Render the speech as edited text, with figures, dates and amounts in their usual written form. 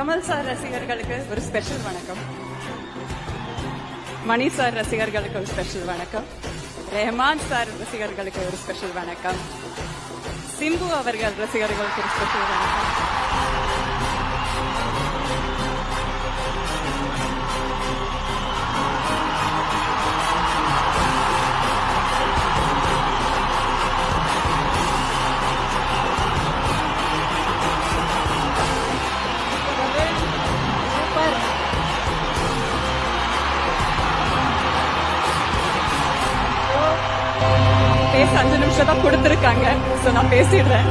Kamal sir ரசிகர்களுக்கு ஒரு special வணக்கம். மணி சார் ரசிகர்களுக்கு ஒரு ஸ்பெஷல் வணக்கம். ரெஹமான் சார் ரசிகர்களுக்கு ஒரு ஸ்பெஷல் வணக்கம். சிம்பு அவர்கள் ரசிகர்களுக்கு ஒரு ஸ்பெஷல் வணக்கம். பேச 5 நிமிஷம் தான் கொடுத்திருக்காங்க. சோ நான் பேசிடுறேன்.